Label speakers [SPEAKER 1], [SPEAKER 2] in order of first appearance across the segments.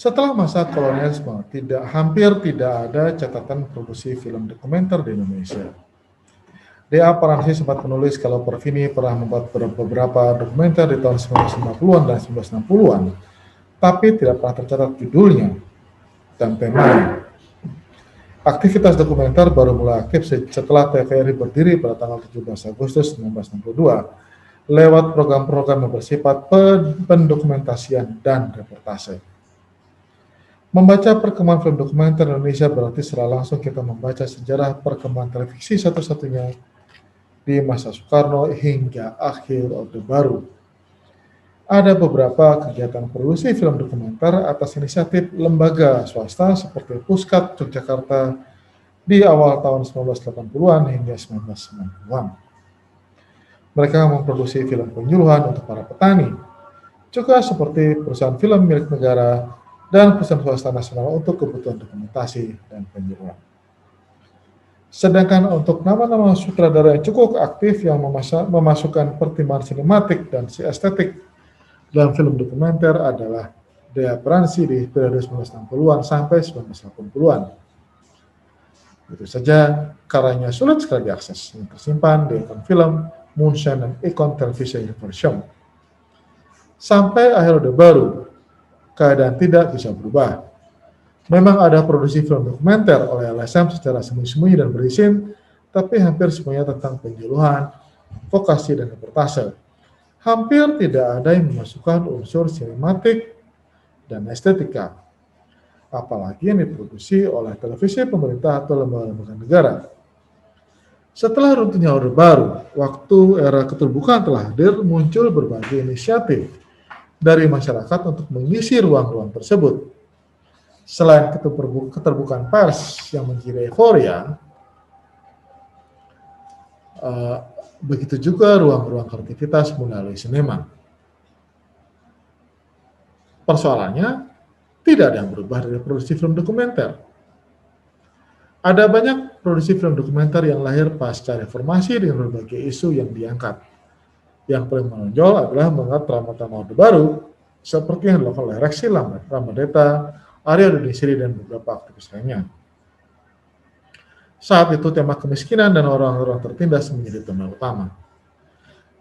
[SPEAKER 1] Setelah masa kolonialisme, hampir tidak ada catatan produksi film dokumenter di Indonesia. D.A. Paransi sempat menulis kalau Pervini pernah membuat beberapa dokumenter di tahun 1950-an dan 1960-an, tapi tidak pernah tercatat judulnya dan temanya. Aktivitas dokumenter baru mulai aktif setelah TVRI berdiri pada tanggal 17 Agustus 1962 lewat program-program yang bersifat pendokumentasian dan reportase. Membaca perkembangan film dokumenter Indonesia berarti secara langsung kita membaca sejarah perkembangan televisi satu-satunya di masa Soekarno hingga akhir Orde Baru. Ada beberapa kegiatan produksi film dokumenter atas inisiatif lembaga swasta seperti Puskat Yogyakarta di awal tahun 1980-an hingga 1990-an. Mereka memproduksi film penyuluhan untuk para petani, juga seperti perusahaan film milik negara dan perusahaan swasta nasional untuk kebutuhan dokumentasi dan penyuluhan. Sedangkan untuk nama-nama sutradara yang cukup aktif yang memasukkan pertimbangan sinematik dan estetik dalam film dokumenter adalah D.A. Paransi di periode 1960-an sampai 1980-an. Itu saja karyanya sulit sekali diakses, yang tersimpan di Icon Film, Moonshine, dan Icon Television Universum. Sampai akhir Orde Baru, keadaan tidak bisa berubah. Memang ada produksi film dokumenter oleh LSM secara sembunyi-sembunyi dan berizin, tapi hampir semuanya tentang penyuluhan, vokasi, dan reportase. Hampir tidak ada yang memasukkan unsur sinematik dan estetika, apalagi yang diproduksi oleh televisi pemerintah atau lembaga-lembaga negara. Setelah runtuhnya Orde Baru, waktu era keterbukaan telah hadir, muncul berbagai inisiatif dari masyarakat untuk mengisi ruang-ruang tersebut. Selain keterbukaan pers yang menjadi euforia, begitu juga ruang-ruang kreativitas melalui sinema. Persoalannya, tidak ada yang berubah dari produksi film dokumenter. Ada banyak produksi film dokumenter yang lahir pasca reformasi dengan berbagai isu yang diangkat. Yang paling menonjol adalah mengangkat trauma-trauma Orde Baru, seperti yang dilakukan oleh Reksi Ramadeta, Arya Donisiri, dan beberapa aktivis lainnya. Saat itu tema kemiskinan dan orang-orang tertindas menjadi tema utama.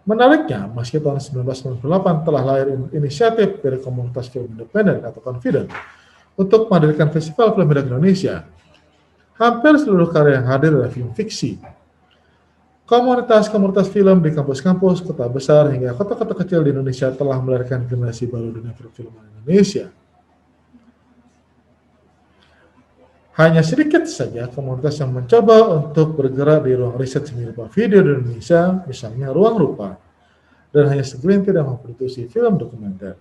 [SPEAKER 1] Menariknya, meski tahun 1998 telah lahir inisiatif dari komunitas film independen atau Confident untuk menghadirkan Festival Film Indonesia, hampir seluruh karya yang hadir adalah film fiksi. Komunitas-komunitas film di kampus-kampus, kota besar, hingga kota-kota kecil di Indonesia telah melahirkan generasi baru dunia perfilman Indonesia. Hanya sedikit saja komunitas yang mencoba untuk bergerak di ruang riset seni rupa video di Indonesia, misalnya Ruang Rupa, dan hanya segelintir yang memproduksi film dokumenter.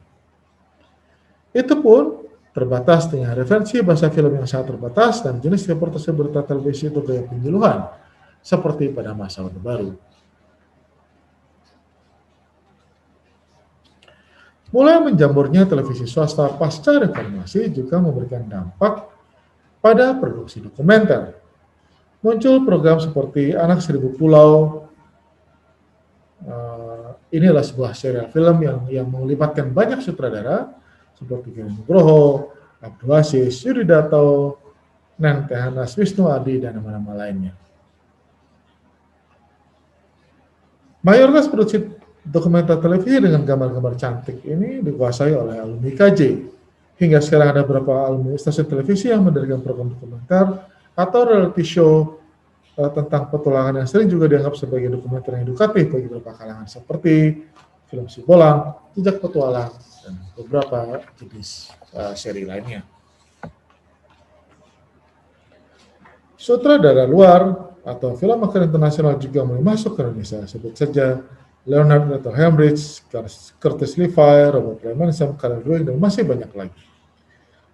[SPEAKER 1] Itu pun terbatas dengan referensi bahasa film yang sangat terbatas dan jenis reportase berita televisi untuk gaya penyuluhan, seperti pada masa Orde Baru. Mulai menjamurnya televisi swasta pasca reformasi juga memberikan dampak pada produksi dokumenter. Muncul program seperti Anak Seribu Pulau. Inilah sebuah serial film yang melibatkan banyak sutradara seperti Giri Nugroho, Abdul Aziz, Yudi Dato, Nen Tehanas, Wisnu Adi, dan nama-nama lainnya. Mayoritas produksi dokumenter televisi dengan gambar-gambar cantik ini dikuasai oleh alumni KJ. Hingga sekarang ada beberapa alumni stasiun televisi yang mendirikan program dokumenter atau reality show tentang petualangan yang sering juga dianggap sebagai dokumenter yang edukatif bagi beberapa kalangan seperti film Sibolang, Jejak Petualang, dan beberapa jenis seri lainnya. Sutradara luar atau film maker internasional juga mulai masuk ke Indonesia. Sebut saja Leonard Newton Hambridge, Curtis Levi, Robert Lemanson, Karen Dwayne, dan masih banyak lagi.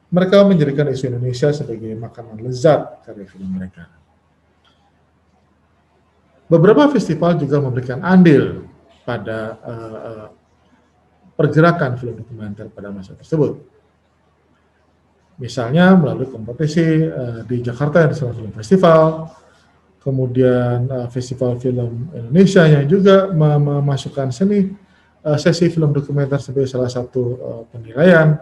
[SPEAKER 1] Mereka menjadikan isu Indonesia sebagai makanan lezat karya film mereka. Beberapa festival juga memberikan andil pada pergerakan film dokumenter pada masa tersebut. Misalnya melalui kompetisi di Jakarta yang disebut Film Festival, kemudian Festival Film Indonesia yang juga memasukkan sesi film dokumenter sebagai salah satu penilaian,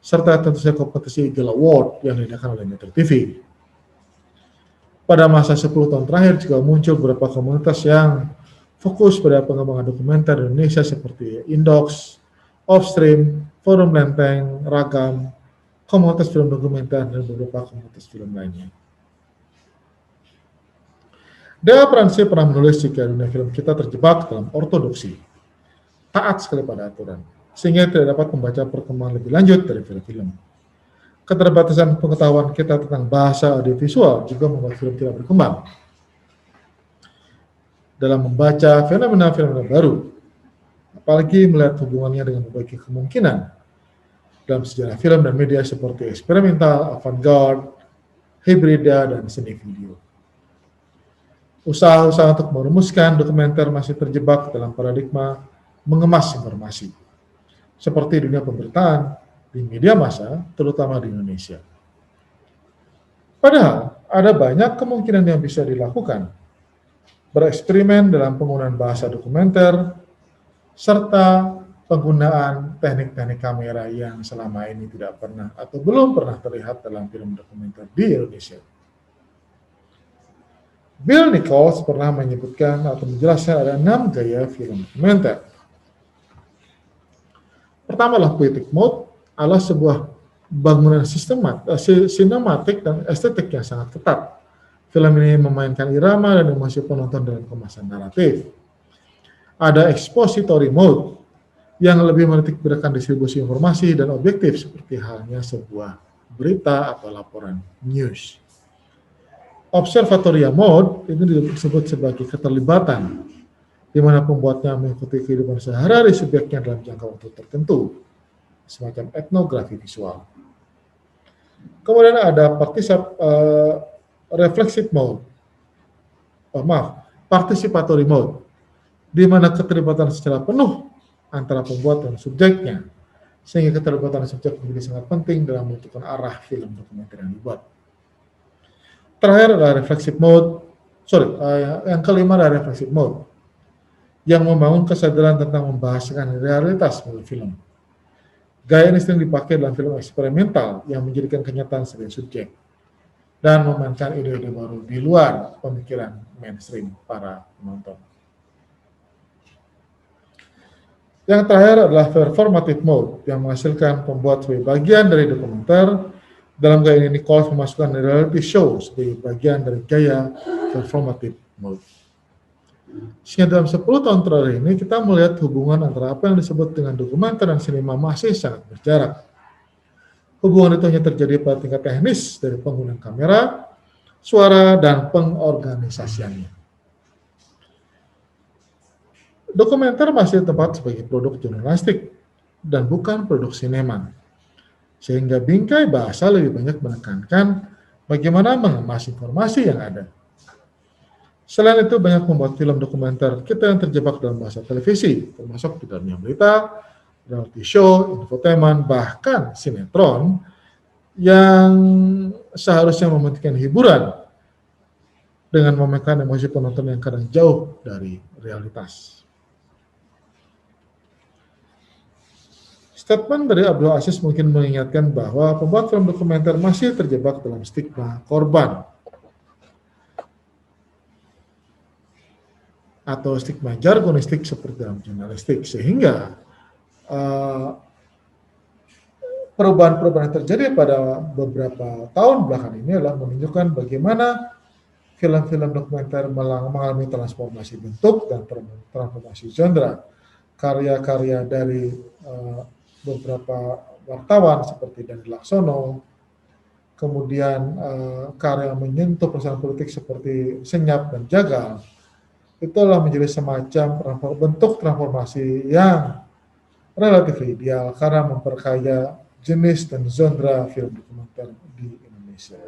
[SPEAKER 1] serta tentu saja kompetisi Eagle Award yang diadakan oleh Metro TV. Pada masa 10 tahun terakhir juga muncul beberapa komunitas yang fokus pada pengembangan dokumenter di Indonesia seperti Indox, Offstream, Forum Lenteng, Ragam, komunitas film dokumenter, dan beberapa komunitas film lainnya. Dea Pransi pernah menulis jika dunia film kita terjebak dalam ortodoksi, taat sekali pada aturan, sehingga tidak dapat membaca perkembangan lebih lanjut dari film-film. Keterbatasan pengetahuan kita tentang bahasa audiovisual juga membuat film tidak berkembang. Dalam membaca fenomena-fenomena baru, apalagi melihat hubungannya dengan berbagai kemungkinan dalam sejarah film dan media seperti eksperimental, avant-garde, hibrida, dan seni video. Usaha-usaha untuk merumuskan dokumenter masih terjebak dalam paradigma mengemas informasi, seperti dunia pemberitaan di media massa, terutama di Indonesia. Padahal, ada banyak kemungkinan yang bisa dilakukan. Bereksperimen dalam penggunaan bahasa dokumenter, serta penggunaan teknik-teknik kamera yang selama ini tidak pernah atau belum pernah terlihat dalam film dokumenter di Indonesia. Bill Nichols pernah menyebutkan atau menjelaskan ada 6 gaya film dokumenter. Pertama adalah poetic mode, adalah sebuah bangunan sinematik dan estetik yang sangat ketat. Film ini memainkan irama dan emosi penonton dengan kemasan naratif. Ada expository mode, yang lebih menitik beratkan distribusi informasi dan objektif seperti halnya sebuah berita atau laporan news. Observatory mode ini disebut sebagai keterlibatan, di mana pembuatnya mengikuti kehidupan sehari-hari subjeknya dalam jangka waktu tertentu, semacam etnografi visual. Kemudian ada participatory mode, di mana keterlibatan secara penuh antara pembuat dan subjeknya, sehingga keterlibatan subjek menjadi sangat penting dalam menentukan arah film dokumenter yang dibuat. Terakhir adalah yang kelima adalah reflexive mode, yang membangun kesadaran tentang membahasakan realitas melalui film. Gaya ini sering dipakai dalam film eksperimental yang menjadikan kenyataan sebagai subjek dan memainkan ide-ide baru di luar pemikiran mainstream para penonton. Yang terakhir adalah performative mode yang menghasilkan pembuat sebagai bagian dari dokumenter. Dalam gaya ini, Nichols memasukkan reality show sebagai bagian dari gaya performative mode. Sehingga dalam 10 tahun terakhir ini, kita melihat hubungan antara apa yang disebut dengan dokumenter dan sinema masih sangat berjarak. Hubungan itu hanya terjadi pada tingkat teknis dari penggunaan kamera, suara, dan pengorganisasiannya. Dokumenter masih tempat sebagai produk jurnalistik dan bukan produk sinema, sehingga bingkai bahasa lebih banyak menekankan bagaimana mengemas informasi yang ada. Selain itu, banyak membuat film dokumenter kita yang terjebak dalam bahasa televisi, termasuk di dalamnya berita, reality show, infotainment, bahkan sinetron yang seharusnya mementingkan hiburan dengan memainkan emosi penonton yang kadang jauh dari realitas. Statement dari Abdul Aziz mungkin mengingatkan bahwa pembuat film dokumenter masih terjebak dalam stigma korban atau stigma jargonistik seperti dalam jurnalistik, sehingga perubahan-perubahan yang terjadi pada beberapa tahun belakangan ini adalah menunjukkan bagaimana film-film dokumenter mengalami transformasi bentuk dan transformasi genre. Karya-karya dari beberapa wartawan seperti Dani Laksono, kemudian karya menyentuh persoalan politik seperti Senyap dan Jagal, itulah menjadi semacam bentuk transformasi yang relatif ideal karena memperkaya jenis dan genre film dokumenter di Indonesia.